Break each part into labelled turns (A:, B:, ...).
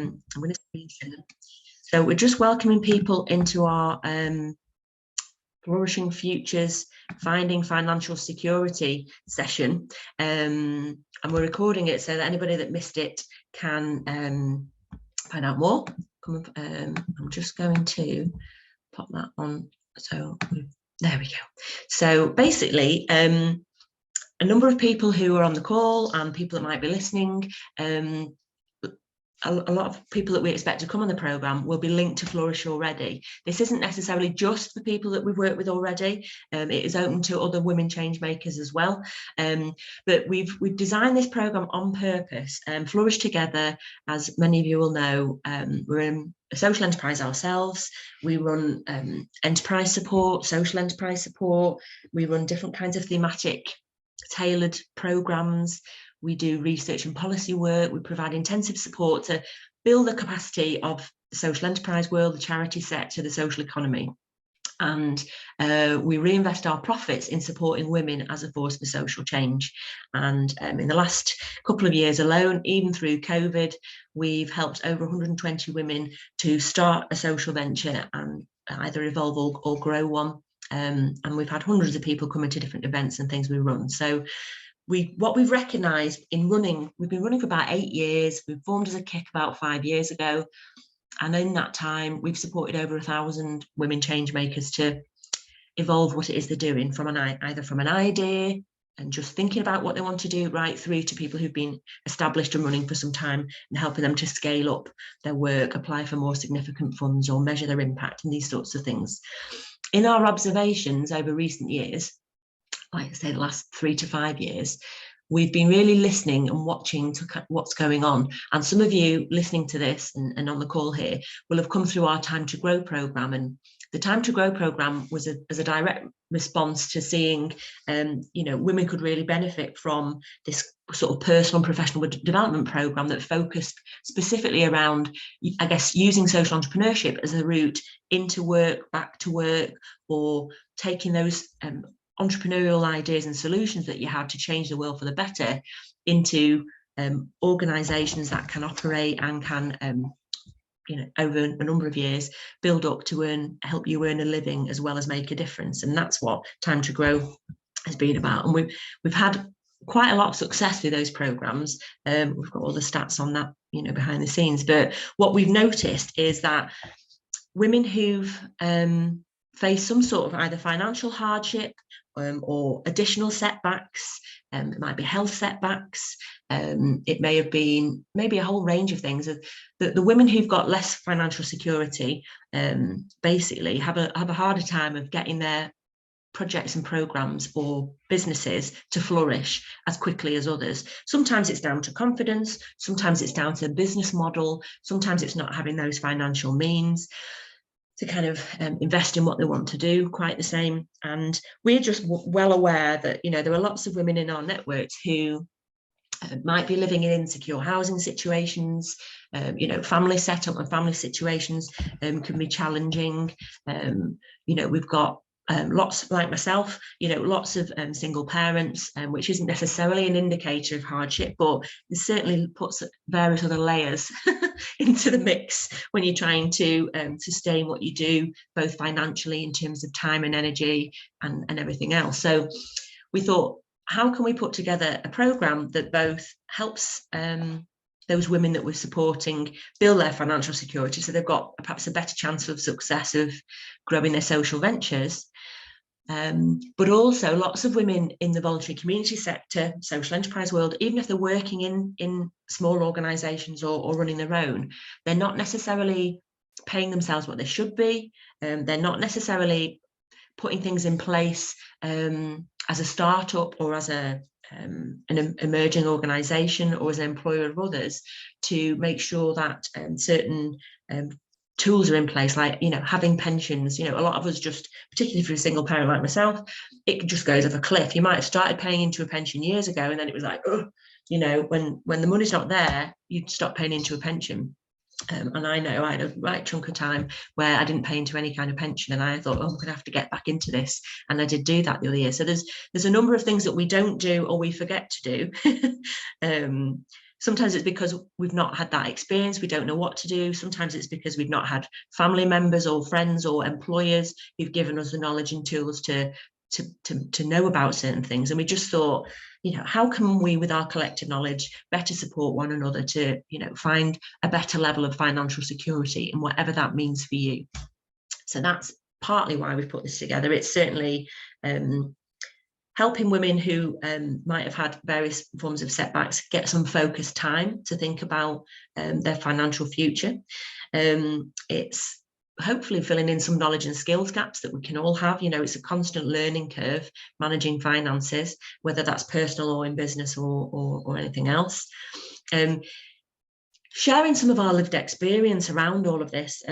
A: I'm going to screen share. So we're just welcoming people into our Flourishing Futures Finding Financial Security session, and we're recording it so that anybody that missed it can find out more. I'm just going to pop that on. So there we go. So basically, a number of people who are on the call and people that might be listening, a lot of people that we expect to come on the programme will be linked to Flourish already. This isn't necessarily just for people that we've worked with already. It is open to other women change makers as well. But we've designed this programme on purpose. Flourish Together, as many of you will know, we're in a social enterprise ourselves. We run enterprise support, social enterprise support. We run different kinds of thematic tailored programmes. We do research and policy work. We provide intensive support to build the capacity of the social enterprise world, the charity sector, the social economy. And we reinvest our profits in supporting women as a force for social change. And in the last couple of years alone, even through COVID, we've helped over 120 women to start a social venture and either evolve or grow one. And we've had hundreds of people coming to different events and things we run. So what we've recognised in running, we've been running for about 8 years. We formed as a kick about 5 years ago. And in that time, we've supported over 1,000 women change makers to evolve what it is they're doing from either from an idea and just thinking about what they want to do, right through to people who've been established and running for some time and helping them to scale up their work, apply for more significant funds or measure their impact and these sorts of things. In our observations over recent years, like I say, the last 3 to 5 years, we've been really listening and watching to what's going on. And some of you listening to this and on the call here will have come through our Time to Grow programme. And the Time to Grow programme was a direct response to seeing, women could really benefit from this sort of personal and professional development programme that focused specifically around, I guess, using social entrepreneurship as a route into work, back to work, or taking those entrepreneurial ideas and solutions that you had to change the world for the better into organisations that can operate and can, over a number of years, build up to help you earn a living as well as make a difference. And that's what Time to Grow has been about. And we've had quite a lot of success with those programmes. We've got all the stats on that, behind the scenes. But what we've noticed is that women who've faced some sort of either financial hardship or additional setbacks, it might be health setbacks, it may have been maybe a whole range of things. The women who've got less financial security basically have a harder time of getting their projects and programs or businesses to flourish as quickly as others. Sometimes it's down to confidence, sometimes it's down to business model, sometimes it's not having those financial means to kind of invest in what they want to do quite the same. And we're just well aware that, there are lots of women in our networks who might be living in insecure housing situations, family setup and family situations can be challenging. We've got lots, like myself, lots of single parents, which isn't necessarily an indicator of hardship, but it certainly puts various other layers into the mix when you're trying to sustain what you do, both financially in terms of time and energy and everything else. So we thought, how can we put together a programme that both helps those women that we're supporting build their financial security so they've got perhaps a better chance of success of growing their social ventures, but also lots of women in the voluntary community sector, social enterprise world, even if they're working in small organisations or running their own, they're not necessarily paying themselves what they should be. They're not necessarily putting things in place as a startup or as an emerging organisation or as an employer of others to make sure that certain tools are in place, like having pensions. A lot of us just, particularly for a single parent like myself, it just goes off a cliff. You might have started paying into a pension years ago and then it was like, when the money's not there, you'd stop paying into a pension. And I know I had a right chunk of time where I didn't pay into any kind of pension, and I thought, I'm going to have to get back into this, and I did do that the other year. So there's a number of things that we don't do or we forget to do Sometimes it's because we've not had that experience, we don't know what to do. Sometimes it's because we've not had family members or friends or employers who've given us the knowledge and tools to know about certain things. And we just thought, how can we, with our collective knowledge, better support one another to, find a better level of financial security, and whatever that means for you. So that's partly why we've put this together. It's certainly helping women who might have had various forms of setbacks get some focused time to think about their financial future. It's hopefully filling in some knowledge and skills gaps that we can all have. It's a constant learning curve, managing finances, whether that's personal or in business or anything else. Sharing some of our lived experience around all of this.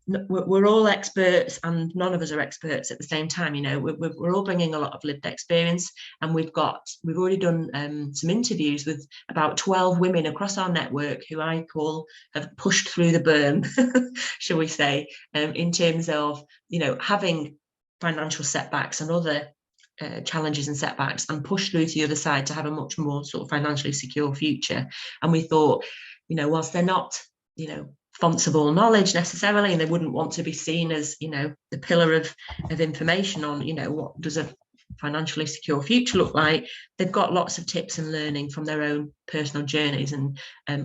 A: We're all experts, and none of us are experts at the same time. We're all bringing a lot of lived experience, and we've already done some interviews with about 12 women across our network who I call have pushed through the berm, shall we say, in terms of having financial setbacks and other challenges and setbacks, and push through to the other side to have a much more sort of financially secure future. And we thought, whilst they're not fonts of all knowledge necessarily, and they wouldn't want to be seen as the pillar of information on what does a financially secure future look like, they've got lots of tips and learning from their own personal journeys, and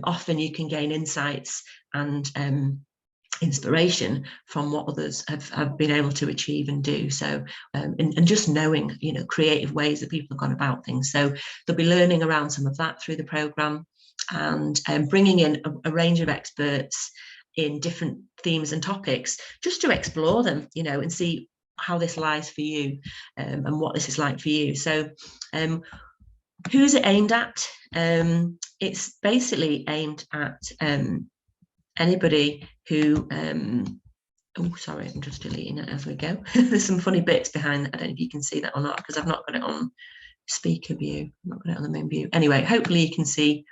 A: often you can gain insights and inspiration from what others have been able to achieve and do. So and just knowing creative ways that people have gone about things. So they'll be learning around some of that through the programme, and bringing in a range of experts in different themes and topics, just to explore them, and see how this lies for you, and what this is like for you. So who's it aimed at? It's basically aimed at anybody who oh, sorry, I'm just deleting it as we go. There's some funny bits behind that. I don't know if you can see that or not, because I've not got it on speaker view. I've not got it on the main view. Anyway, hopefully you can see.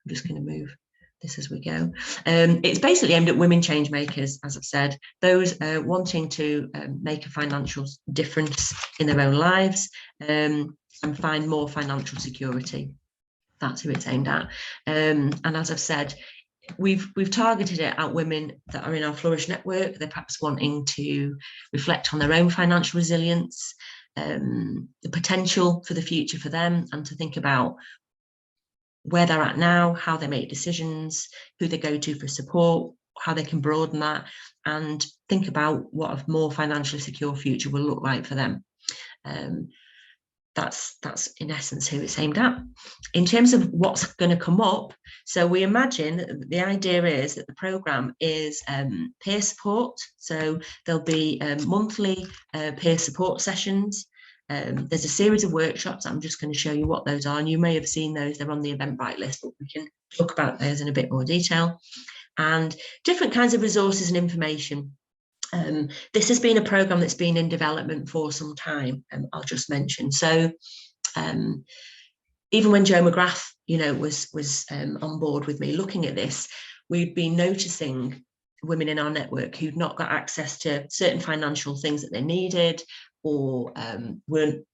A: I'm just going to move this as we go. It's basically aimed at women change makers, as I've said, those wanting to make a financial difference in their own lives, and find more financial security. That's who it's aimed at. And as I've said, we've targeted it at women that are in our Flourish network. They're perhaps wanting to reflect on their own financial resilience, the potential for the future for them, and to think about where they're at now, how they make decisions, who they go to for support, how they can broaden that, and think about what a more financially secure future will look like for them. That's in essence who it's aimed at. In terms of what's going to come up, so we imagine the idea is that the programme is peer support. So there'll be monthly peer support sessions. There's a series of workshops. I'm just going to show you what those are, and you may have seen those. They're on the Eventbrite list, but we can talk about those in a bit more detail. And different kinds of resources and information. This has been a programme that's been in development for some time, I'll just mention. So even when Joe McGrath, was on board with me looking at this, we'd been noticing women in our network who'd not got access to certain financial things that they needed, or weren't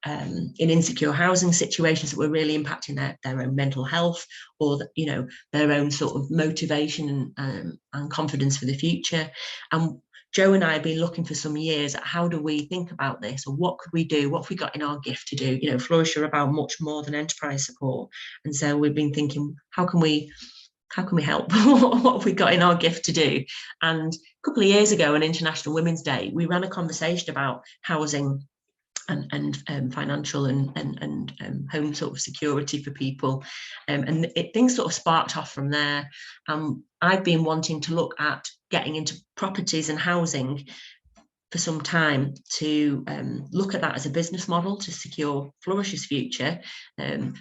A: in insecure housing situations that were really impacting their own mental health, or their own sort of motivation and confidence for the future. And Joe and I have been looking for some years at how do we think about this, or what could we do, what have we got in our gift to do. Flourish are about much more than enterprise support, and so we've been thinking, how can we help? What have we got in our gift to do? And a couple of years ago on International Women's Day, we ran a conversation about housing and financial and home sort of security for people, and things sort of sparked off from there. I've been wanting to look at getting into properties and housing for some time, to look at that as a business model to secure Flourish's future,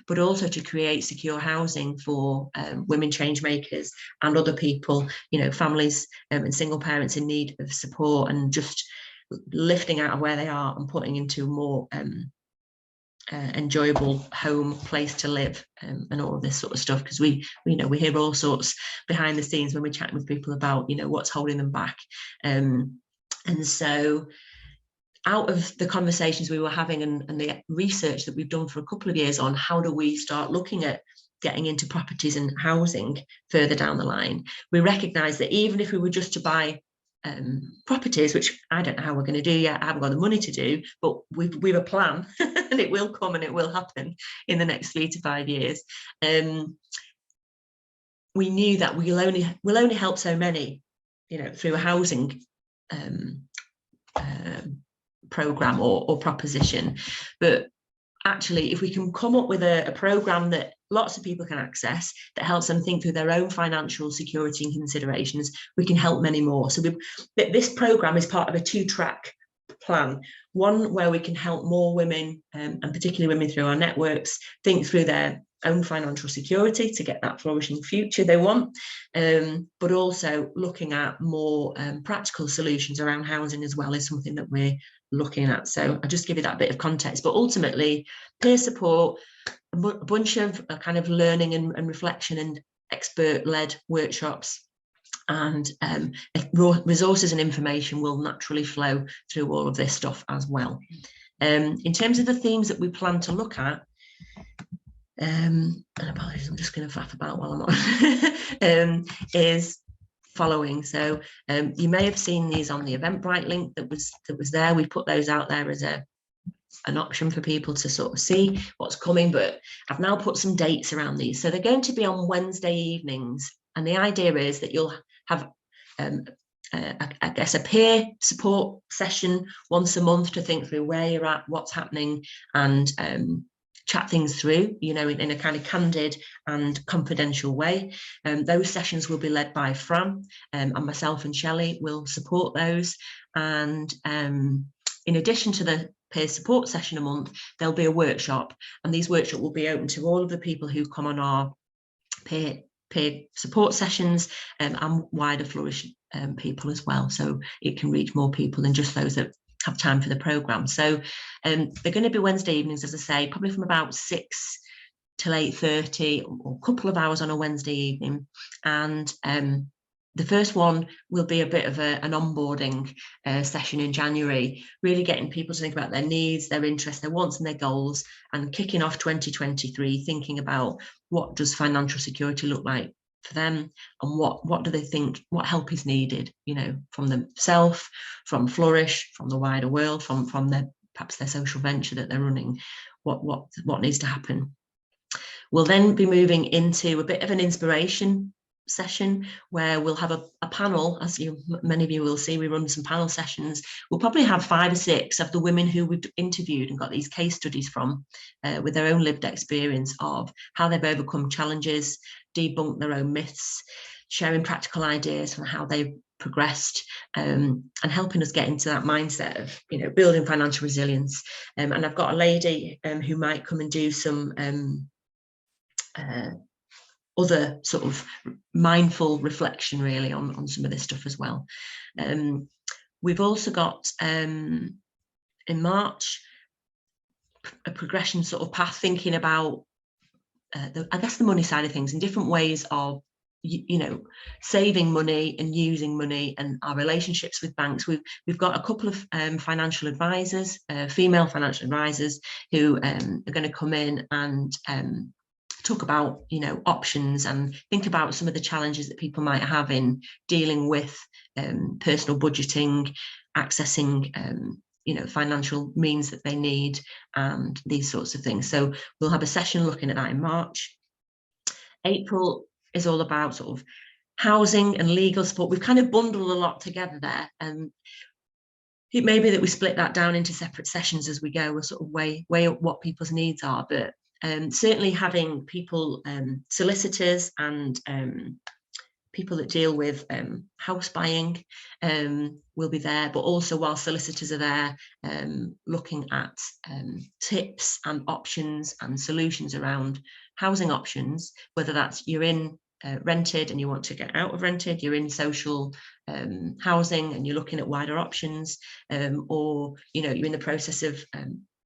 A: but also to create secure housing for women change makers and other people, families and single parents in need of support, and just lifting out of where they are and putting into a more enjoyable home place to live, and all of this sort of stuff, because we hear all sorts behind the scenes when we chat with people about what's holding them back. And so out of the conversations we were having and the research that we've done for a couple of years on how do we start looking at getting into properties and housing further down the line, we recognise that even if we were just to buy properties, which I don't know how we're going to do yet, I haven't got the money to do, but we've a plan and it will come and it will happen in the next 3 to 5 years. We knew that we'll only help so many, you know, through a housing program or proposition. But actually, if we can come up with a program that lots of people can access, that helps them think through their own financial security and considerations, we can help many more. So this program is part of a 2-track plan. One where we can help more women, and particularly women through our networks, think through their own financial security to get that flourishing future they want, but also looking at more practical solutions around housing as well is something that we're looking at. So I'll just give you that bit of context, but ultimately peer support, a bunch of kind of learning and reflection and expert-led workshops, and resources and information will naturally flow through all of this stuff as well. In terms of the themes that we plan to look at, and apologies, I'm just going to faff about while I'm on, is following. So you may have seen these on the Eventbrite link that was there. We put those out there as an option for people to sort of see what's coming, but I've now put some dates around these. So they're going to be on Wednesday evenings, and the idea is that you'll have I guess a peer support session once a month to think through where you're at, what's happening, and chat things through, you know, in a kind of candid and confidential way. Those sessions will be led by Fran, and myself and Shelley will support those. And in addition to the peer support session a month, there'll be a workshop, and these workshops will be open to all of the people who come on our peer support sessions, and wider Flourish people as well, so it can reach more people than just those that have time for the programme. So they're going to be Wednesday evenings, as I say, probably from about 6 till 8:30, or a couple of hours on a Wednesday evening. And the first one will be a bit of an onboarding session in January, really getting people to think about their needs, their interests, their wants and their goals, and kicking off 2023 thinking about what does financial security look like for them, and what do they think, what help is needed, you know, from themselves, from Flourish, from the wider world, from their perhaps their social venture that they're running, what needs to happen. We'll then be moving into a bit of an inspiration session where we'll have a panel. As many of you will see, we run some panel sessions. We'll probably have 5 or 6 of the women who we've interviewed and got these case studies from, with their own lived experience of how they've overcome challenges, debunked their own myths, sharing practical ideas from how they've progressed, and helping us get into that mindset of, you know, building financial resilience. And I've got a lady who might come and do some other sort of mindful reflection really on some of this stuff as well. We've also got in March a progression sort of path, thinking about I guess the money side of things, and different ways of you know, saving money and using money, and our relationships with banks. We've got a couple of financial advisors, female financial advisors, who are going to come in and talk about, you know, options, and think about some of the challenges that people might have in dealing with personal budgeting, accessing you know, financial means that they need, and these sorts of things. So we'll have a session looking at that in March. April is all about sort of housing and legal support. We've kind of bundled a lot together there, and it may be that we split that down into separate sessions as we go. We'll sort of weigh up what people's needs are, but certainly having people, solicitors and people that deal with house buying will be there, but also while solicitors are there, looking at tips and options and solutions around housing options, whether that's you're in rented and you want to get out of rented, you're in social housing and you're looking at wider options, or, you know, you're in the process of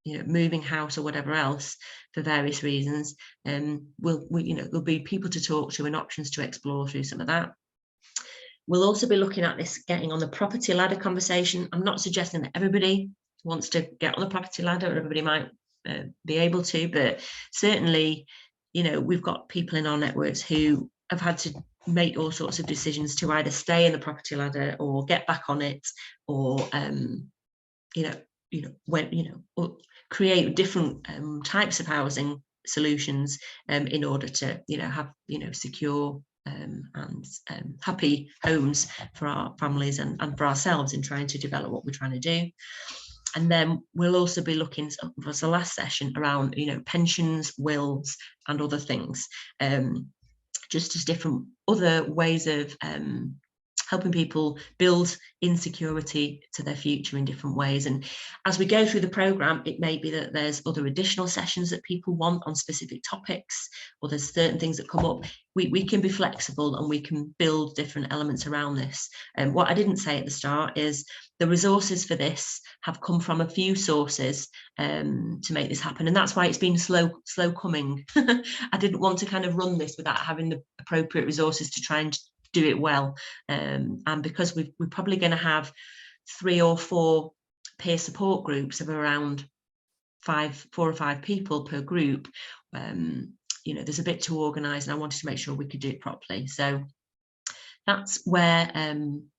A: you know, moving house or whatever else for various reasons, you know, there'll be people to talk to and options to explore through some of that. We'll also be looking at this getting on the property ladder conversation. I'm not suggesting that everybody wants to get on the property ladder, or everybody might be able to, but certainly you know, we've got people in our networks who have had to make all sorts of decisions to either stay in the property ladder or get back on it, or or create different types of housing solutions in order to have secure and happy homes for our families and for ourselves in trying to develop what we're trying to do. And then we'll also be looking, as the last session, around pensions, wills and other things, just as different other ways of helping people build insecurity to their future in different ways. And as we go through the programme, it may be that there's other additional sessions that people want on specific topics, or there's certain things that come up. We can be flexible and we can build different elements around this. And what I didn't say at the start is the resources for this have come from a few sources to make this happen. And that's why it's been slow coming. I didn't want to kind of run this without having the appropriate resources to try and do it well, and because we're probably going to have 3 or 4 peer support groups of around 4 or 5 people per group, there's a bit to organise, and I wanted to make sure we could do it properly. So that's where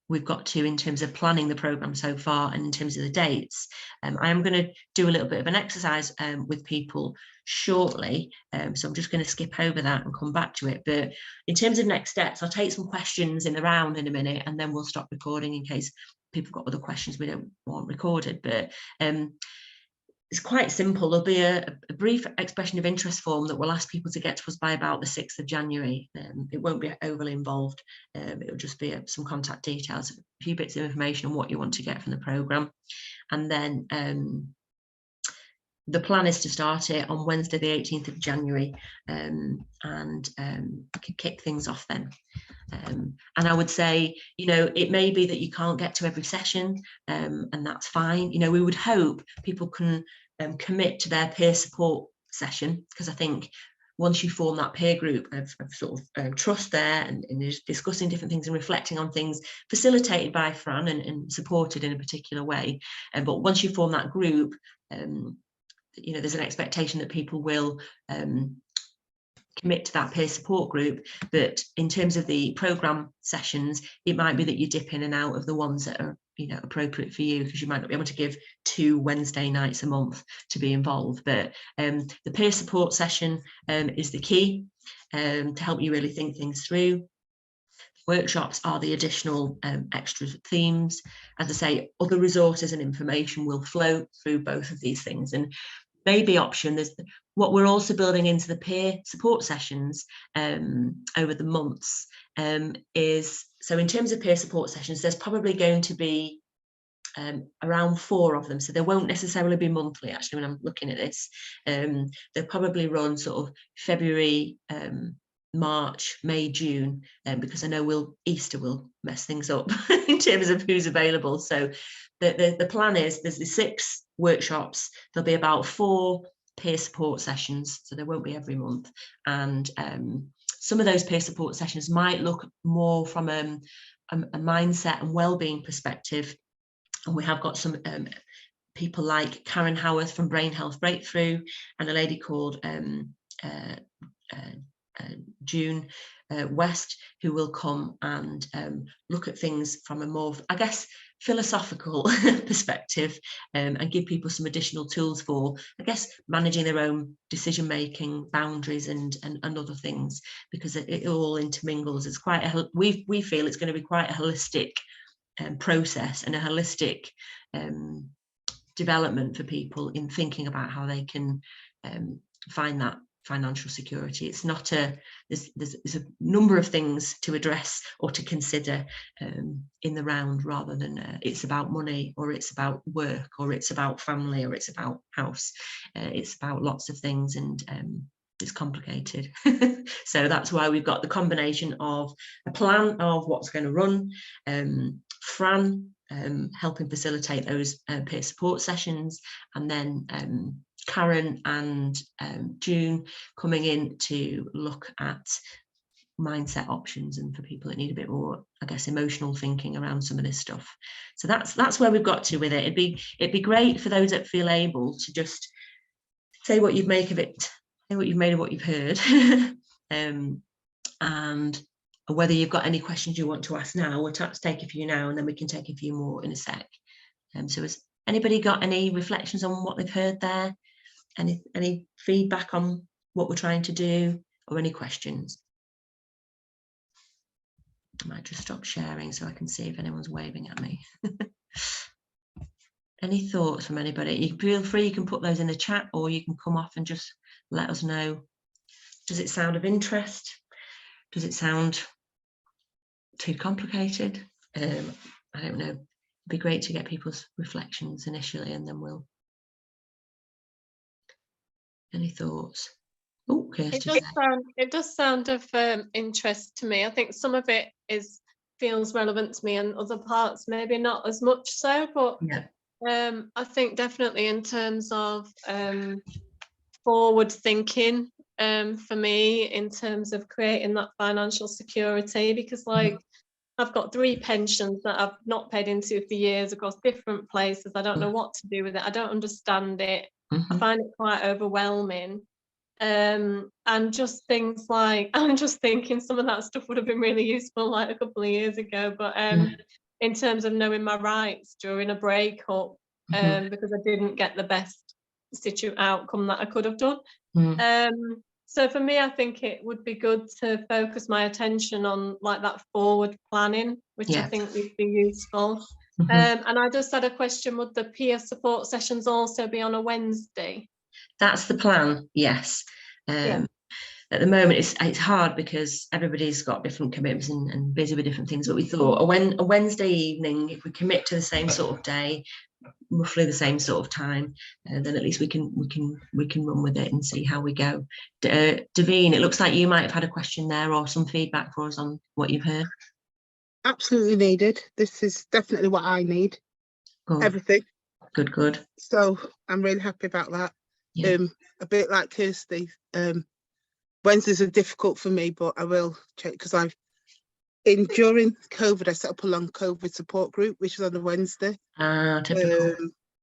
A: we've got to in terms of planning the programme so far, and in terms of the dates. I am going to do a little bit of an exercise with people shortly, so I'm just going to skip over that and come back to it. But in terms of next steps, I'll take some questions in the round in a minute, and then we'll stop recording in case people have got other questions we don't want recorded. But it's quite simple. There'll be a brief expression of interest form that will ask people to get to us by about the 6th of January. It won't be overly involved. It'll just be some contact details, a few bits of information on what you want to get from the programme. And then the plan is to start it on Wednesday, the 18th of January, and kick things off then. And I would say, it may be that you can't get to every session, and that's fine. We would hope people can commit to their peer support session, because I think once you form that peer group of sort of trust there, and discussing different things and reflecting on things, facilitated by Fran and supported in a particular way, but once you form that group, there's an expectation that people will commit to that peer support group. But in terms of the programme sessions, it might be that you dip in and out of the ones that are appropriate for you, because you might not be able to give 2 Wednesday nights a month to be involved. But the peer support session is the key to help you really think things through. Workshops are the additional extra themes. As I say, other resources and information will flow through both of these things. And maybe option, there's what we're also building into the peer support sessions over the months is, so in terms of peer support sessions, there's probably going to be around 4 of them. So they won't necessarily be monthly, actually, when I'm looking at this. They'll probably run sort of February, March, May, June, because I know Easter will mess things up in terms of who's available. So the plan is there's the 6 workshops. There'll be about 4 peer support sessions, so there won't be every month. And some of those peer support sessions might look more from a mindset and well-being perspective. And we have got some people like Karen Howarth from Brain Health Breakthrough, and a lady called June West, who will come and look at things from a more, I guess, philosophical perspective, and give people some additional tools for, I guess, managing their own decision making, boundaries, and other things, because it all intermingles. It's quite we feel it's going to be quite a holistic process, and a holistic development for people in thinking about how they can find that financial security. It's not there's a number of things to address or to consider in the round, rather than it's about money, or it's about work, or it's about family, or it's about house. It's about lots of things, and it's complicated. So that's why we've got the combination of a plan of what's going to run, Fran helping facilitate those peer support sessions, and then Karen and June coming in to look at mindset options, and for people that need a bit more, I guess, emotional thinking around some of this stuff. So that's where we've got to with it. It'd be great for those that feel able to just say what you'd make of it what you've made of what you've heard, and whether you've got any questions you want to ask now. We'll take a few now, and then we can take a few more in a sec. So has anybody got any reflections on what they've heard there? Any feedback on what we're trying to do, or any questions? I might just stop sharing so I can see if anyone's waving at me. Any thoughts from anybody? You feel free, you can put those in the chat, or you can come off and just let us know. Does it sound of interest? Does it sound too complicated? I don't know. It'd be great to get people's reflections initially, and then we'll. Any thoughts? Oh,
B: it does sound of interest to me. I think some of it feels relevant to me, and other parts maybe not as much so. But
A: yeah.
B: I think definitely in terms of forward thinking, for me, in terms of creating that financial security, because like I've got 3 pensions that I've not paid into for years across different places. I don't know what to do with it. I don't understand it. I find it quite overwhelming. And just things like, I'm just thinking some of that stuff would have been really useful like a couple of years ago, but in terms of knowing my rights during a breakup, because I didn't get the best outcome that I could have done. So for me, I think it would be good to focus my attention on like that forward planning, which I think would be useful. And I just had a question, would the peer support sessions also be on a Wednesday?
A: That's the plan, yes. At the moment, it's hard because everybody's got different commitments and busy with different things. But we thought a Wednesday evening, if we commit to the same sort of day, roughly the same sort of time, then at least we can run with it and see how we go. Davine, it looks like you might have had a question there or some feedback for us on what you've heard.
C: Absolutely needed. This is definitely what I need.
A: Good.
C: Everything.
A: Good.
C: So I'm really happy about that. A bit like Kirsty, Wednesdays are difficult for me, but I will check because during COVID I set up a long COVID support group, which is on a Wednesday.
A: Typical.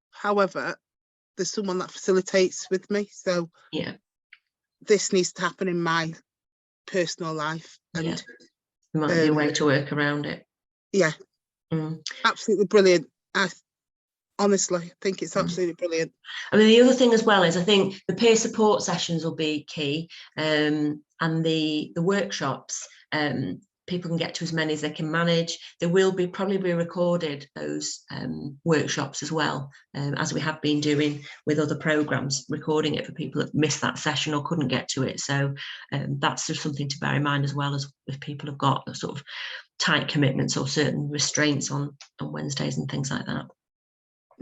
C: However, there's someone that facilitates with me, so this needs to happen in my personal life, and
A: there might be a way to work around it.
C: Absolutely brilliant. Honestly, I think it's absolutely brilliant.
A: I mean, the other thing as well is I think the peer support sessions will be key, and the workshops, people can get to as many as they can manage. There will probably be recorded, those workshops as well, as we have been doing with other programs, recording it for people that missed that session or couldn't get to it. So that's just something to bear in mind, as well as if people have got sort of tight commitments or certain restraints on Wednesdays and things like that.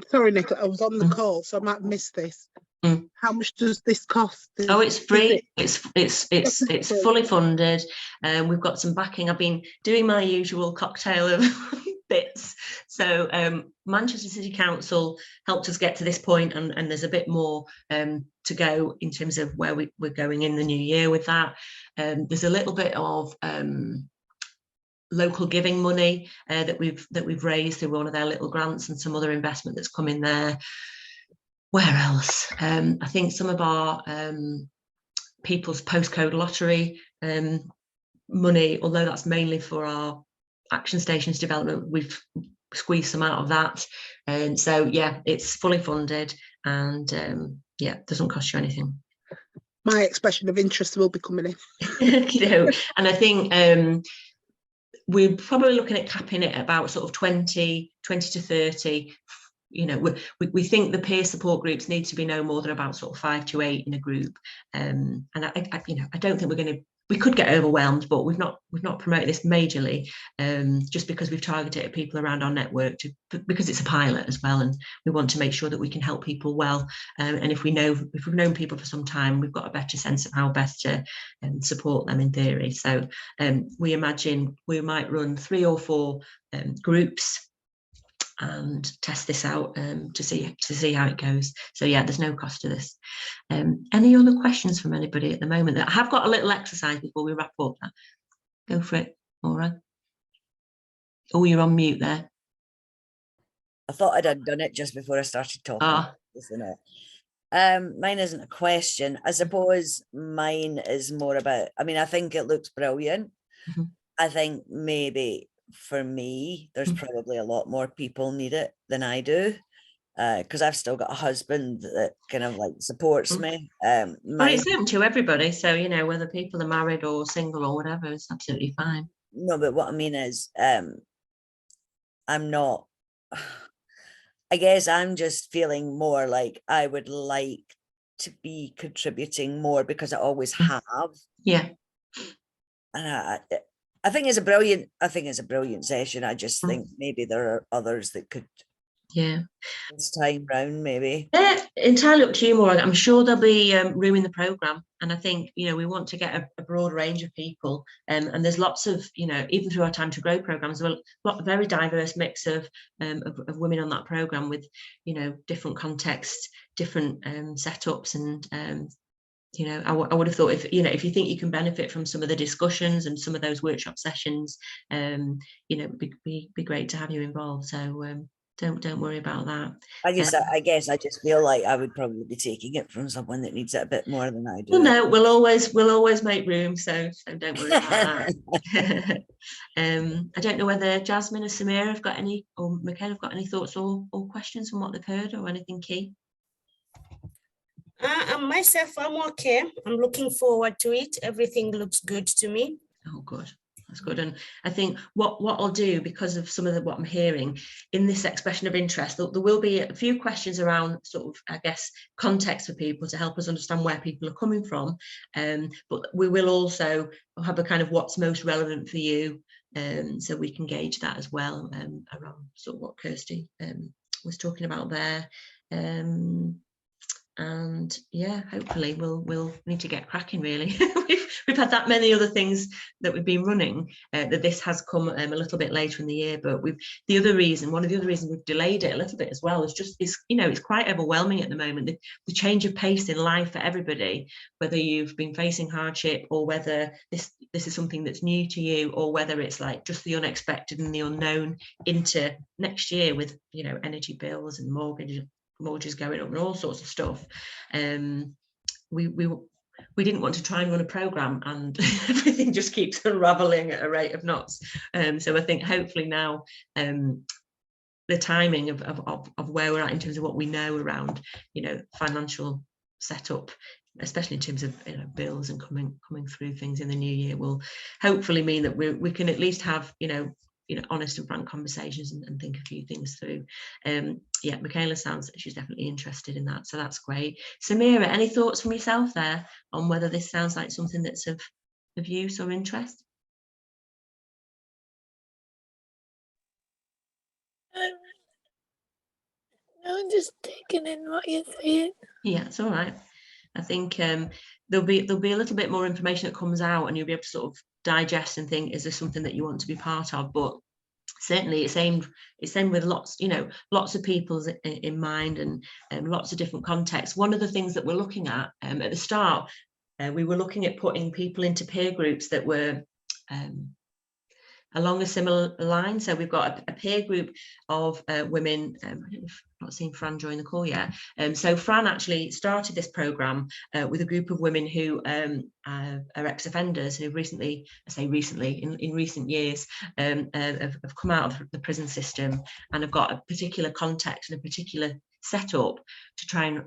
C: Sorry, Nick, I was on the call, so I might miss this. How much does this cost?
A: Oh, it's free. It's fully funded. We've got some backing. I've been doing my usual cocktail of bits. So Manchester City Council helped us get to this point, and there's a bit more to go in terms of where we're going in the new year with that. There's a little bit of local giving money that we've raised through one of their little grants, and some other investment that's come in there. Where else? I think some of our people's postcode lottery money, although that's mainly for our action stations development, we've squeezed some out of that. And so it's fully funded, and doesn't cost you anything.
C: My expression of interest will be coming in.
A: And I think we're probably looking at capping it about sort of 20 to 30. We think the peer support groups need to be no more than about sort of 5 to 8 in a group. And I don't think we could get overwhelmed, but we've not promoted this majorly, just because we've targeted people around our network because it's a pilot as well, and we want to make sure that we can help people well. And if we've known people for some time, we've got a better sense of how best to support them in theory. So we imagine we might run 3 or 4 groups and test this out to see how it goes. So there's no cost to this. Any other questions from anybody at the moment? I have got a little exercise before we wrap up. Go for it, Maura. Oh, you're on mute there.
D: I thought I'd done it just before I started talking, isn't it? Mine isn't a question. I suppose mine is more about, I mean, I think it looks brilliant.
A: Mhm.
D: I think maybe for me, there's probably a lot more people need it than I do. Because I've still got a husband that kind of like supports me.
A: Well,
D: Mine,
A: it's open to everybody, so you know, whether people are married or single or whatever, it's absolutely fine.
D: no, but what I mean is, I'm not, I guess I'm just feeling more like I would like to be contributing more because I always have.
A: Yeah.
D: And I think it's a brilliant session. I just think maybe there are others that could,
A: Yeah.
D: this time round, maybe.
A: They're entirely up to you, Maura. I'm sure there'll be room in the programme. And I think, you know, we want to get a broad range of people. And there's lots of, you know, even through our Time to Grow programmes, a very diverse mix of women on that programme with, you know, different contexts, different setups. And, you know, I would have thought if you think you can benefit from some of the discussions and some of those workshop sessions, you know, it'd be great to have you involved. So don't worry about that.
D: I guess I just feel like I would probably be taking it from someone that needs it a bit more than I do.
A: Well, no, we'll always make room, so don't worry about that. I don't know whether Jasmine or Samira have got any, or Michaela have got any thoughts or questions from what they've heard or anything key.
E: Myself, I'm okay. I'm looking forward to it. Everything looks good to me.
A: Oh, good. That's good. And I think what I'll do, because of some of what I'm hearing in this expression of interest, there will be a few questions around sort of, I guess, context for people to help us understand where people are coming from. But we will also have a kind of what's most relevant for you, so we can gauge that as well, around sort of what Kirsty was talking about there. And yeah, hopefully we'll need to get cracking, really. we've had that many other things that we've been running, that this has come a little bit later in the year, but one of the other reasons we've delayed it a little bit as well is you know, it's quite overwhelming at the moment, the change of pace in life for everybody, whether you've been facing hardship or whether this is something that's new to you, or whether it's like just the unexpected and the unknown into next year with, you know, energy bills and mortgages going up and all sorts of stuff. We didn't want to try and run a program and everything just keeps unraveling at a rate of knots. So I think hopefully now the timing of where we're at in terms of what we know around, you know, financial setup, especially in terms of, you know, bills and coming through things in the new year, will hopefully mean that we can at least have, you know, honest and frank conversations and think a few things through. Yeah, Michaela sounds she's definitely interested in that, so that's great. Samira, any thoughts from yourself there on whether this sounds like something that's of use or interest?
F: I'm just taking in what you're saying. Yeah,
A: it's all right. I think there'll be a little bit more information that comes out, and you'll be able to sort of digest and think, is this something that you want to be part of? But certainly it's aimed with lots of people in mind, and lots of different contexts. One of the things that we're looking at the start, we were looking at putting people into peer groups that were along a similar line. So we've got a peer group of women. I don't know if I've not seen Fran join the call yet. So Fran actually started this programme with a group of women who are ex-offenders who recently, in recent years, have come out of the prison system and have got a particular context and a particular setup to try and,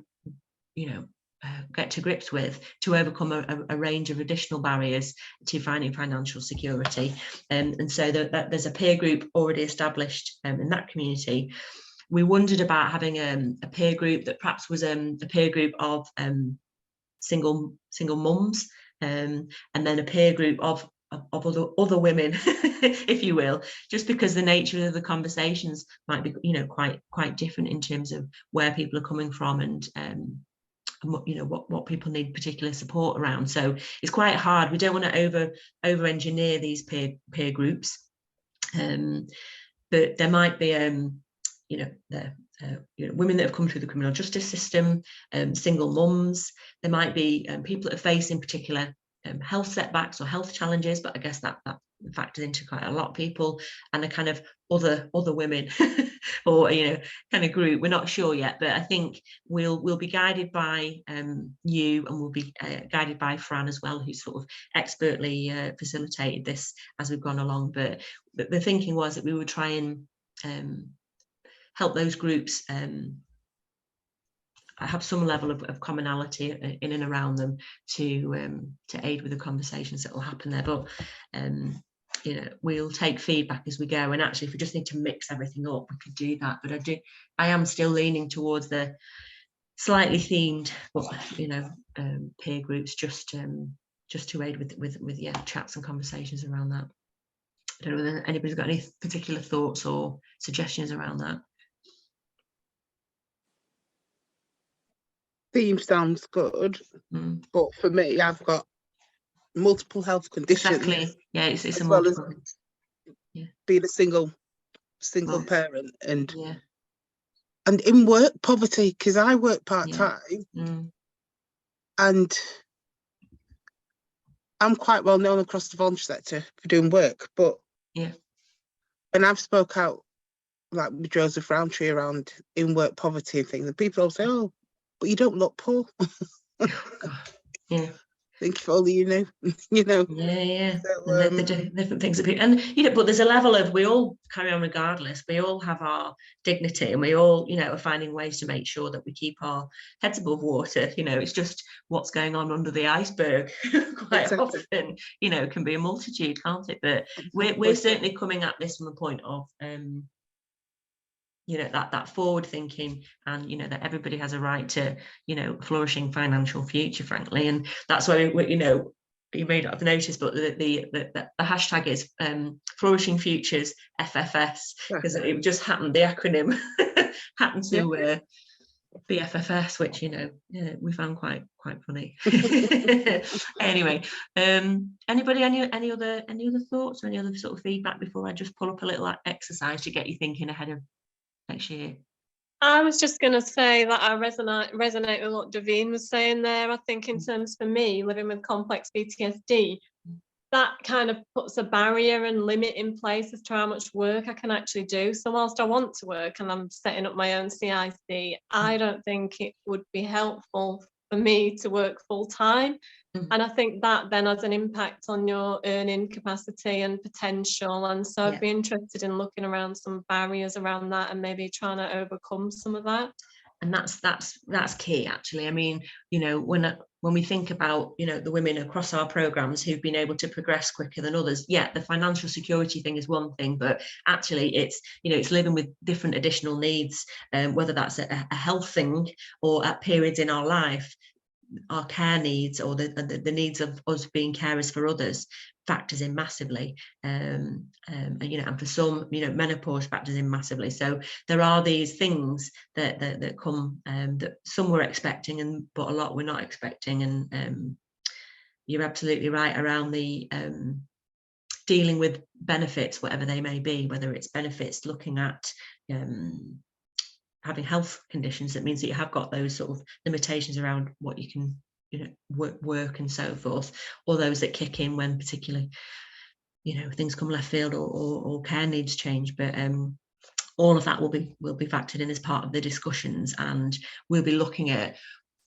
A: you know, get to grips with, to overcome a range of additional barriers to finding financial security. And so there's a peer group already established in that community. We wondered about having a peer group that perhaps was a peer group of single mums, and then a peer group of other women, if you will, just because the nature of the conversations might be, you know, quite different in terms of where people are coming from and you know, what people need particular support around. So it's quite hard. We don't want to over engineer these peer groups, but there might be you know, women that have come through the criminal justice system, single mums. There might be people that are facing particular health setbacks or health challenges, but I guess that factors into quite a lot of people, and a kind of other women or kind of group. We're not sure yet, but I think we'll be guided by you, and we'll be guided by Fran as well, who sort of expertly facilitated this as we've gone along. But the thinking was that we would try and help those groups have some level of commonality in and around them to aid with the conversations that will happen there. But we'll take feedback as we go, and actually if we just need to mix everything up, we could do that. But I am still leaning towards the slightly themed, but peer groups, just to aid with chats and conversations around that. I don't know whether anybody's got any particular thoughts or suggestions around that.
C: Theme sounds good, but for me, I've got multiple health conditions.
A: Exactly. Yeah, it's
C: as
A: a
C: well as
A: multiple.
C: being a single
A: Right.
C: parent, and
A: Yeah.
C: and in work poverty, because I work part-time, and I'm quite well known across the voluntary sector for doing work, but when I've spoke out like with Joseph Roundtree around in work poverty and things, and people all say, "Oh, but you don't look poor."
A: Yeah.
C: Think if only you knew,
A: Yeah.
C: So,
A: and the different things that people, and but there's a level of, we all carry on regardless. We all have our dignity, and we all, are finding ways to make sure that we keep our heads above water. It's just what's going on under the iceberg quite often, can be a multitude, can't it? But we're certainly coming at this from a point of that forward thinking, and that everybody has a right to flourishing financial future, frankly. And that's why you may not have noticed, but the hashtag is Flourishing Futures FFS, because it just happened, the acronym happened to be FFS, which we found quite funny. Anyway, anybody any other thoughts or any other sort of feedback before I just pull up a little exercise to get you thinking ahead of next year?
B: I was just going to say that I resonate with what Davine was saying there. I think in terms for me, living with complex PTSD, that kind of puts a barrier and limit in place as to how much work I can actually do. So whilst I want to work and I'm setting up my own CIC, I don't think it would be helpful for me to work full time. And I think that then has an impact on your earning capacity and potential. And so I'd be interested in looking around some barriers around that and maybe trying to overcome some of that.
A: And that's key, actually. I mean, when we think about, the women across our programs who've been able to progress quicker than others, the financial security thing is one thing, but actually it's, it's living with different additional needs, whether that's a health thing or at periods in our life, our care needs or the needs of us being carers for others factors in massively, and for some, menopause factors in massively. So there are these things that come, that some we're expecting, but a lot we're not expecting. And you're absolutely right around the dealing with benefits, whatever they may be, whether it's benefits looking at having health conditions, that means that you have got those sort of limitations around what you can work and so forth, or those that kick in when particularly things come left field or care needs change. But all of that will be factored in as part of the discussions, and we'll be looking at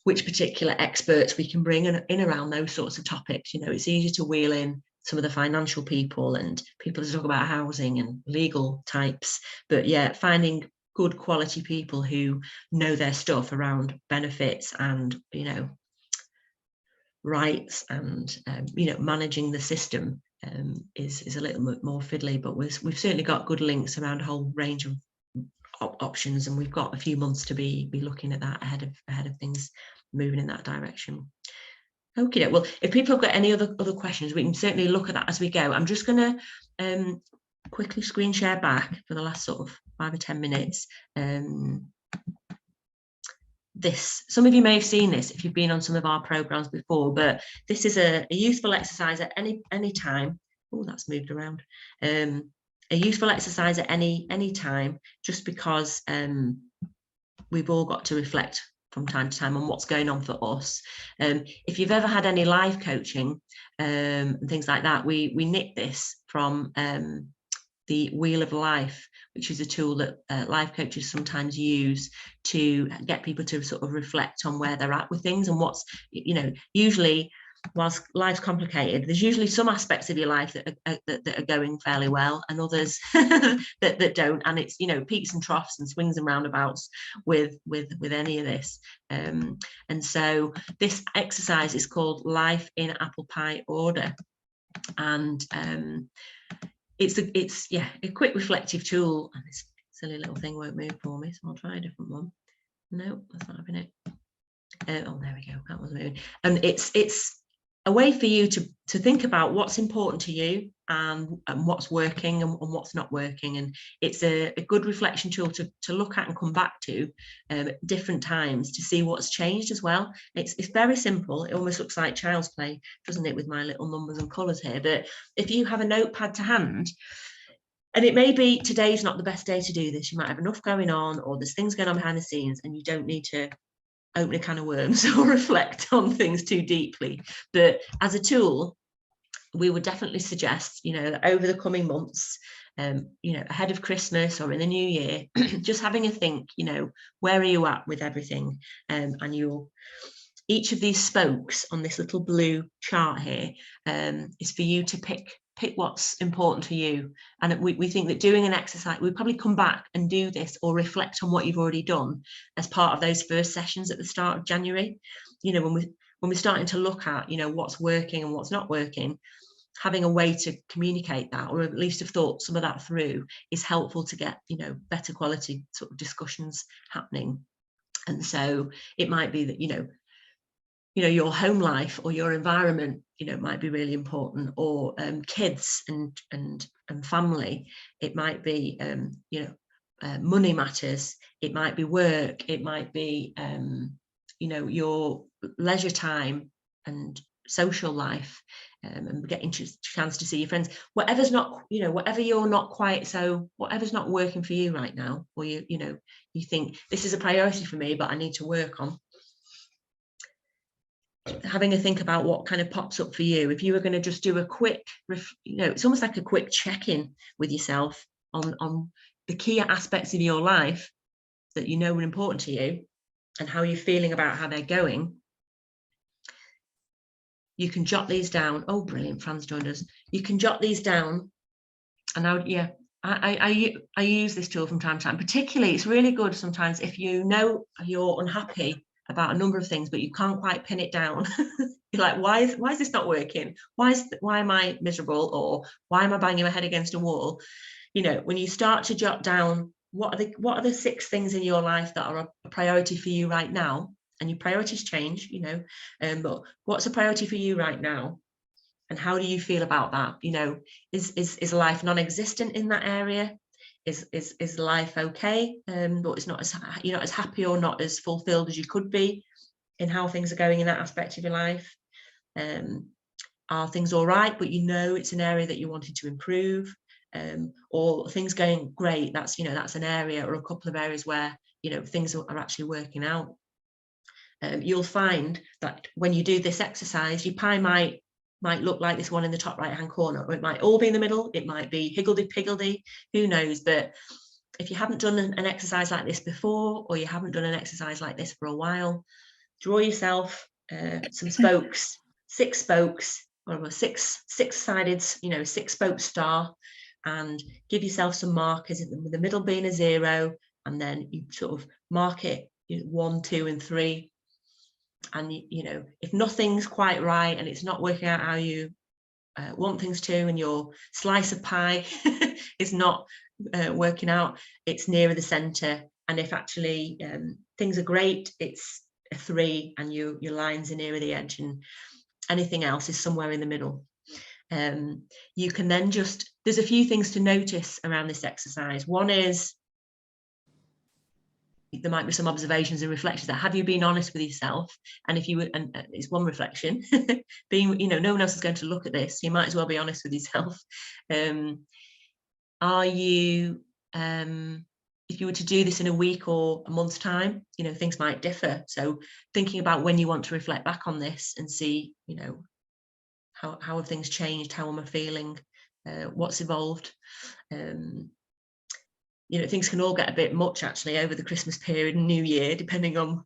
A: which particular experts we can bring in around those sorts of topics. It's easy to wheel in some of the financial people and people to talk about housing and legal types, but finding good quality people who know their stuff around benefits and rights and managing the system is a little bit more fiddly. But we've certainly got good links around a whole range of options, and we've got a few months to be looking at that ahead of things moving in that direction. Okay, well, if people have got any other questions, we can certainly look at that as we go. I'm just going to quickly screen share back for the last sort of 5 or 10 minutes. Some of you may have seen this if you've been on some of our programs before, but this is a useful exercise at any time. Oh, that's moved around. A useful exercise at any time, just because we've all got to reflect from time to time on what's going on for us. If you've ever had any life coaching and things like that, we nick this from the Wheel of Life, which is a tool that life coaches sometimes use to get people to sort of reflect on where they're at with things and what's, you know, usually whilst life's complicated, there's usually some aspects of your life that are going fairly well and others that don't, and it's, you know, peaks and troughs and swings and roundabouts with any of this. And so this exercise is called Life in Apple Pie Order, and it's a quick reflective tool, and this silly little thing won't move for me, so I'll try a different one. No, that's not having it. Oh, there we go, that was moving. And it's a way for you to think about what's important to you and what's working and what's not working, and it's a good reflection tool to look at and come back to at different times to see what's changed as well. It's very simple. It almost looks like child's play, doesn't it, with my little numbers and colours here, but if you have a notepad to hand, and it may be today's not the best day to do this, you might have enough going on or there's things going on behind the scenes and you don't need to open a can of worms or reflect on things too deeply. But as a tool, we would definitely suggest, you know, that over the coming months, you know, ahead of Christmas or in the new year, just having a think, you know, where are you at with everything? And each of these spokes on this little blue chart here is for you to pick what's important to you. And we think that doing an exercise, we probably come back and do this or reflect on what you've already done as part of those first sessions at the start of January. You know, when we're starting to look at, you know, what's working and what's not working, having a way to communicate that, or at least have thought some of that through, is helpful to get, you know, better quality sort of discussions happening. And so it might be that, you know, your home life or your environment, you know, might be really important, or kids and family. It might be, you know, money matters. It might be work. It might be, you know, your leisure time and social life, and getting a chance to see your friends. Whatever's not, you know, whatever you're not quite, so whatever's not working for you right now, or you know, you think this is a priority for me, but I need to work on. Having a think about what kind of pops up for you. If you were going to just do a quick, you know, it's almost like a quick check-in with yourself on the key aspects of your life that you know are important to you and how you're feeling about how they're going. You can jot these down. Oh, brilliant, Fran's joined us. You can jot these down, and I use this tool from time to time. Particularly, it's really good sometimes if you know you're unhappy about a number of things, but you can't quite pin it down. You're like, why is this not working? Why am I miserable? Or why am I banging my head against a wall? You know, when you start to jot down what are the 6 things in your life that are a priority for you right now, and your priorities change, you know, but what's a priority for you right now? And how do you feel about that? You know, is life non-existent in that area? Is life okay? But it's not as, you're not as happy or not as fulfilled as you could be in how things are going in that aspect of your life. Are things all right, but you know it's an area that you wanted to improve, or things going great? That's, you know, that's an area or a couple of areas where, you know, things are actually working out. You'll find that when you do this exercise, your pie might look like this one in the top right hand corner, or it might all be in the middle. It might be higgledy-piggledy, who knows? But if you haven't done an exercise like this before, or you haven't done an exercise like this for a while, draw yourself some spokes, 6 spokes, or a six-sided, you know, 6-spoke star, and give yourself some markers, with the middle being a 0, and then you sort of mark it 1, 2, and 3. And you know, if nothing's quite right and it's not working out how you want things to, and your slice of pie is not working out, it's nearer the center. And if actually things are great, it's a 3, and your lines are nearer the edge, and anything else is somewhere in the middle. You can then just, there's a few things to notice around this exercise. One is, there might be some observations and reflections. That have you been honest with yourself? And if you were, and it's one reflection, being, you know, no one else is going to look at this, so you might as well be honest with yourself. Are you, is if you were to do this in a week or a month's time, you know, things might differ. So thinking about when you want to reflect back on this and see, you know, how have things changed, how am I feeling, what's evolved. You know, things can all get a bit much actually over the Christmas period and New Year, depending on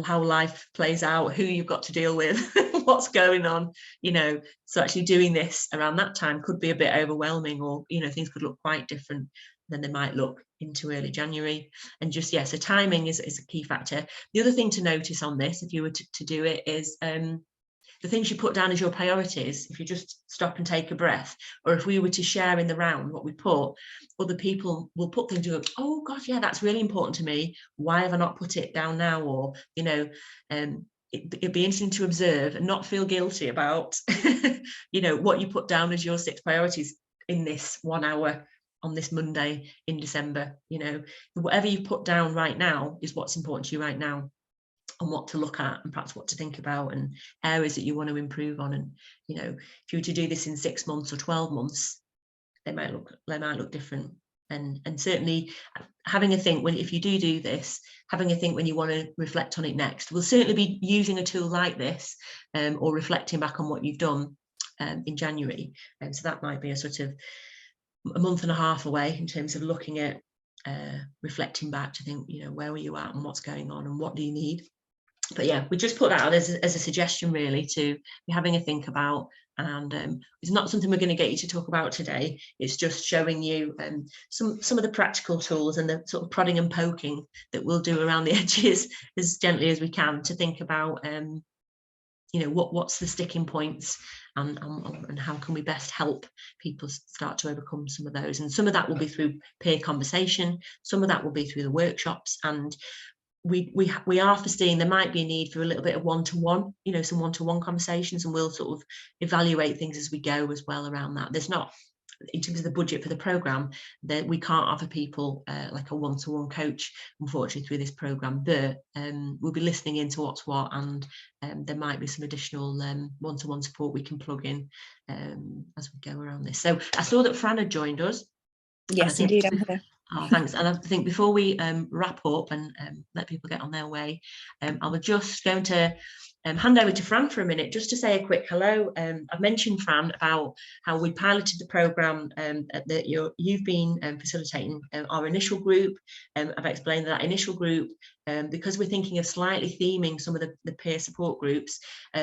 A: how life plays out, who you've got to deal with, what's going on, you know. So actually doing this around that time could be a bit overwhelming, or, you know, things could look quite different than they might look into early January. And just, yeah, so timing is a key factor. The other thing to notice on this, if you were to do it, is the things you put down as your priorities. If you just stop and take a breath, or if we were to share in the round what we put, other people will put things and go, oh gosh, yeah, that's really important to me, why have I not put it down now? Or, you know, it'd be interesting to observe and not feel guilty about you know, what you put down as your 6 priorities in this 1 hour on this Monday in December. You know, whatever you put down right now is what's important to you right now, and what to look at and perhaps what to think about and areas that you want to improve on. And, you know, if you were to do this in 6 months or 12 months, they might look different. And certainly having a think if you do this, having a think when you want to reflect on it next. We'll certainly be using a tool like this, or reflecting back on what you've done in January. And so that might be a sort of a month and a half away in terms of looking at reflecting back to think, you know, where were you at and what's going on and what do you need. But yeah, we just put that out as a suggestion really to be having a think about. And it's not something we're going to get you to talk about today. It's just showing you some of the practical tools and the sort of prodding and poking that we'll do around the edges as gently as we can to think about, you know, what's the sticking points, and how can we best help people start to overcome some of those. And some of that will be through peer conversation, some of that will be through the workshops, and we are foreseeing there might be a need for a little bit of one-to-one, you know, some one-to-one conversations, and we'll sort of evaluate things as we go as well around that. There's not, in terms of the budget for the programme, that we can't offer people like a one-to-one coach, unfortunately, through this programme, but we'll be listening into what's what, and there might be some additional one-to-one support we can plug in as we go around this. So I saw that Fran had joined us.
G: Yes, indeed, I'm here.
A: Oh, thanks. And I think before we wrap up and let people get on their way, I was just going to hand over to Fran for a minute just to say a quick hello. I've mentioned, Fran, about how we piloted the programme that you've been facilitating our initial group. I've explained that initial group, because we're thinking of slightly theming some of the peer support groups.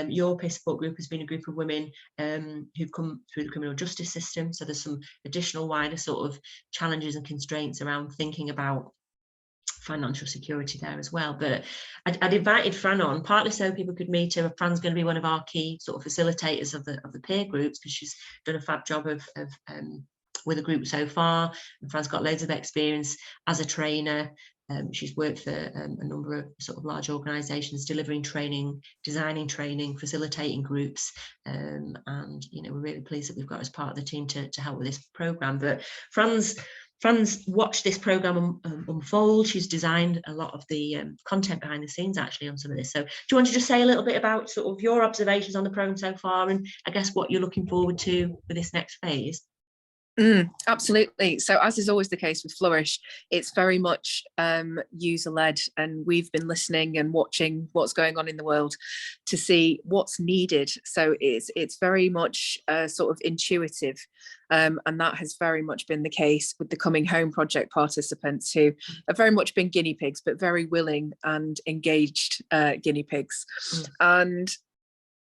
A: Your peer support group has been a group of women who've come through the criminal justice system. So there's some additional wider sort of challenges and constraints around thinking about financial security there as well. But I'd invited Fran on partly so people could meet her. Fran's going to be one of our key sort of facilitators of the peer groups, because she's done a fab job of with a group so far, and Fran's got loads of experience as a trainer. She's worked for a number of sort of large organisations, delivering training, designing training, facilitating groups, and you know, we're really pleased that we've got as part of the team to help with this programme. But Fran's watched this programme unfold. She's designed a lot of the content behind the scenes actually on some of this. So do you want to just say a little bit about sort of your observations on the programme so far, and I guess what you're looking forward to for this next phase?
G: Absolutely. So as is always the case with Flourish, it's very much user-led, and we've been listening and watching what's going on in the world to see what's needed. So it's very much sort of intuitive, and that has very much been the case with the Coming Home project participants, who have very much been guinea pigs, but very willing and engaged guinea pigs. And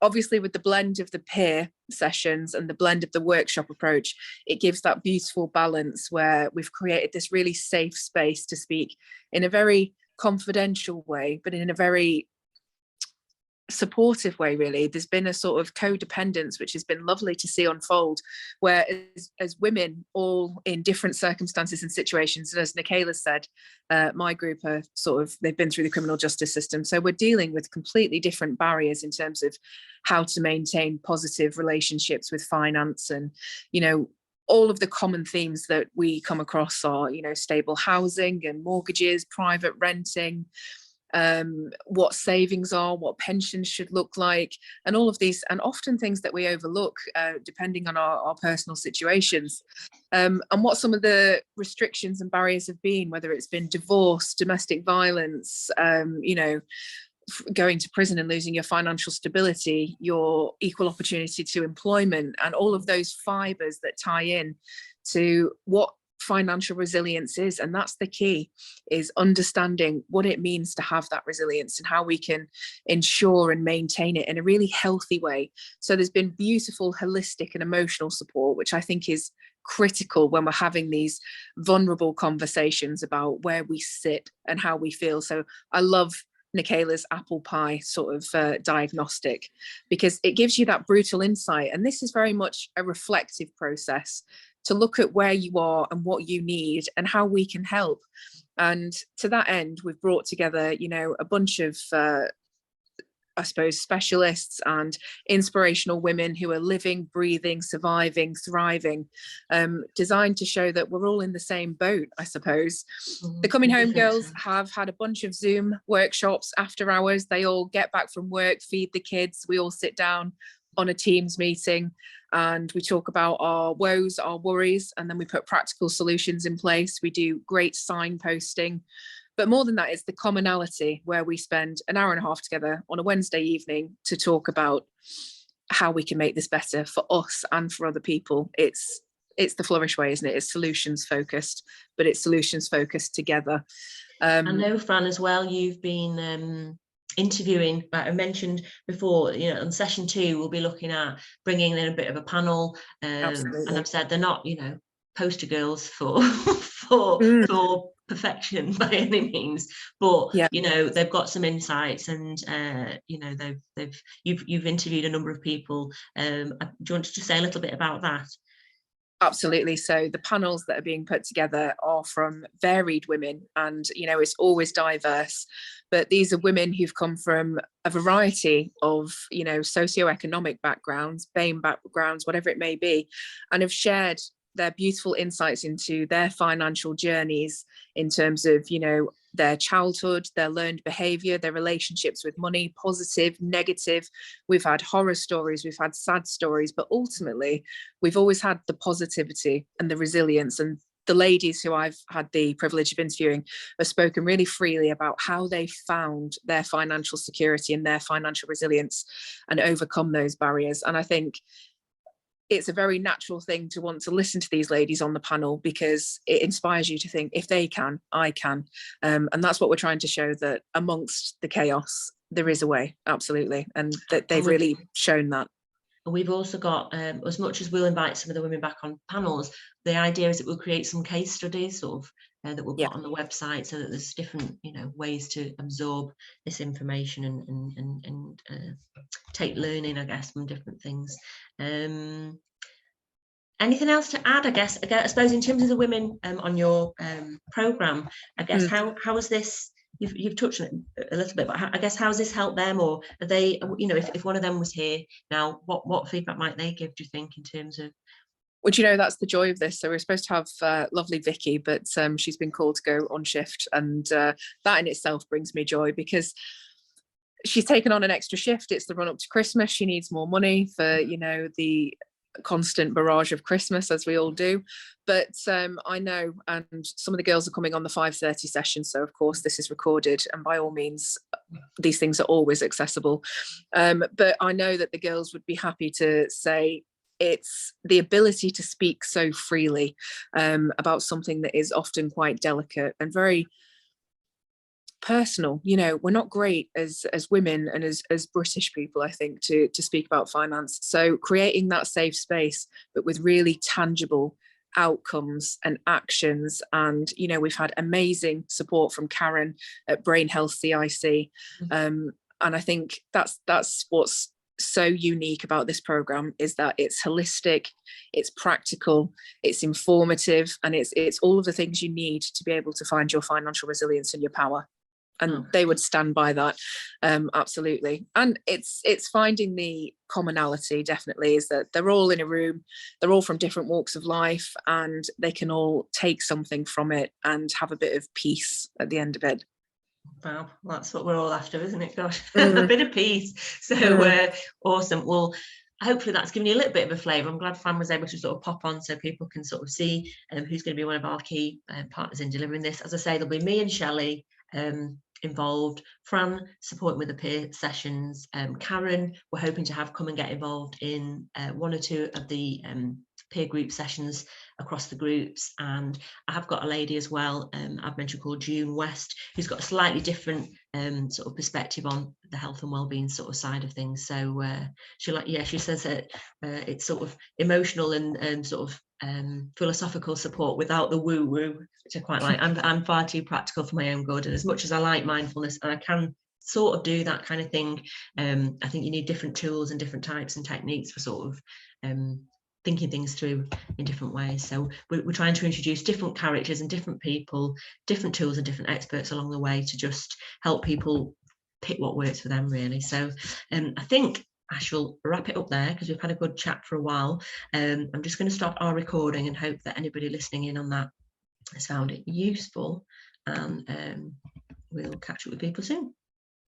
G: obviously with the blend of the peer sessions and the blend of the workshop approach, it gives that beautiful balance where we've created this really safe space to speak in a very confidential way, but in a very supportive way. Really, there's been a sort of codependence which has been lovely to see unfold, where as women, all in different circumstances and situations, and as Nicola said, my group are sort of, they've been through the criminal justice system, so we're dealing with completely different barriers in terms of how to maintain positive relationships with finance. And you know, all of the common themes that we come across are, you know, stable housing and mortgages, private renting, what savings are, what pensions should look like, and all of these, and often things that we overlook depending on our personal situations, and what some of the restrictions and barriers have been, whether it's been divorce, domestic violence, going to prison and losing your financial stability, your equal opportunity to employment, and all of those fibers that tie in to what financial resilience is. And that's the key, is understanding what it means to have that resilience and how we can ensure and maintain it in a really healthy way. So there's been beautiful holistic and emotional support, which I think is critical when we're having these vulnerable conversations about where we sit and how we feel. So I love Nicaela's apple pie sort of diagnostic, because it gives you that brutal insight. And this is very much a reflective process to look at where you are and what you need and how we can help. And to that end, we've brought together, a bunch of I suppose, specialists and inspirational women who are living, breathing, surviving, thriving, designed to show that we're all in the same boat, I suppose. The Coming Home girls have had a bunch of Zoom workshops after hours. They all get back from work, feed the kids. We all sit down on a Teams meeting and we talk about our woes, our worries, and then we put practical solutions in place. We do great signposting. But more than that, it's the commonality, where we spend an hour and a half together on a Wednesday evening to talk about how we can make this better for us and for other people. It's the Flourish way, isn't it? It's solutions focused, but it's solutions focused together.
A: I know, Fran, as well, you've been interviewing, I mentioned before, on session 2, we'll be looking at bringing in a bit of a panel. And I've said they're not, poster girls for perfection by any means, but they've got some insights, and you've interviewed a number of people. Do you want to just say a little bit about that?
G: Absolutely. So the panels that are being put together are from varied women, and it's always diverse, but these are women who've come from a variety of socioeconomic backgrounds, BAME backgrounds, whatever it may be, and have shared their beautiful insights into their financial journeys in terms of their childhood, their learned behavior, their relationships with money, positive, negative. We've had horror stories, we've had sad stories, but ultimately we've always had the positivity and the resilience. And the ladies who I've had the privilege of interviewing have spoken really freely about how they found their financial security and their financial resilience and overcome those barriers. And I think it's a very natural thing to want to listen to these ladies on the panel, because it inspires you to think, if they can, I can. And that's what we're trying to show, that amongst the chaos, there is a way, absolutely. And that they've really shown that.
A: We've also got, as much as we'll invite some of the women back on panels, the idea is that we'll create some case studies that we'll put on the website, so that there's different ways to absorb this information and take learning, I guess, from different things. Anything else to add? I suppose in terms of the women on your programme, I guess how has this, you've touched on it a little bit, but I guess how has this helped them? Or are they, if one of them was here now, what feedback might they give, do you think, in terms of?
G: Well, that's the joy of this. So we're supposed to have lovely Vicky, but she's been called to go on shift, and that in itself brings me joy, because she's taken on an extra shift. It's the run up to Christmas. She needs more money for the constant barrage of Christmas, as we all do. But I know, and some of the girls are coming on the 5:30 session, so of course this is recorded, and by all means these things are always accessible, but I know that the girls would be happy to say it's the ability to speak so freely about something that is often quite delicate and very personal. We're not great as women and as British people, I think, to speak about finance. So creating that safe space, but with really tangible outcomes and actions. And we've had amazing support from Karen at Brain Health CIC, and I think that's what's so unique about this program, is that it's holistic, it's practical, it's informative, and it's all of the things you need to be able to find your financial resilience and your power. And they would stand by that, absolutely. And it's finding the commonality, definitely, is that they're all in a room, they're all from different walks of life, and they can all take something from it and have a bit of peace at the end of it.
A: Fab. That's what we're all after, isn't it? Gosh, a
D: Mm.
A: bit of peace. So awesome. Well, hopefully that's given you a little bit of a flavour. I'm glad Fran was able to sort of pop on so people can sort of see who's going to be one of our key partners in delivering this. As I say, there'll be me and Shelley involved, Fran supporting with the peer sessions, Karen we're hoping to have come and get involved in 1 or 2 of the peer group sessions across the groups, and I have got a lady as well I've mentioned called June West, who's got a slightly different sort of perspective on the health and well-being sort of side of things. So she says that it's sort of emotional and sort of philosophical support without the woo-woo, which I quite like. I'm far too practical for my own good, and as much as I like mindfulness and I can sort of do that kind of thing, I think you need different tools and different types and techniques for sort of thinking things through in different ways. So we're trying to introduce different characters and different people, different tools and different experts along the way to just help people pick what works for them, really. So I think I shall wrap it up there because we've had a good chat for a while. I'm just going to stop our recording and hope that anybody listening in on that has found it useful, and we'll catch up with people soon.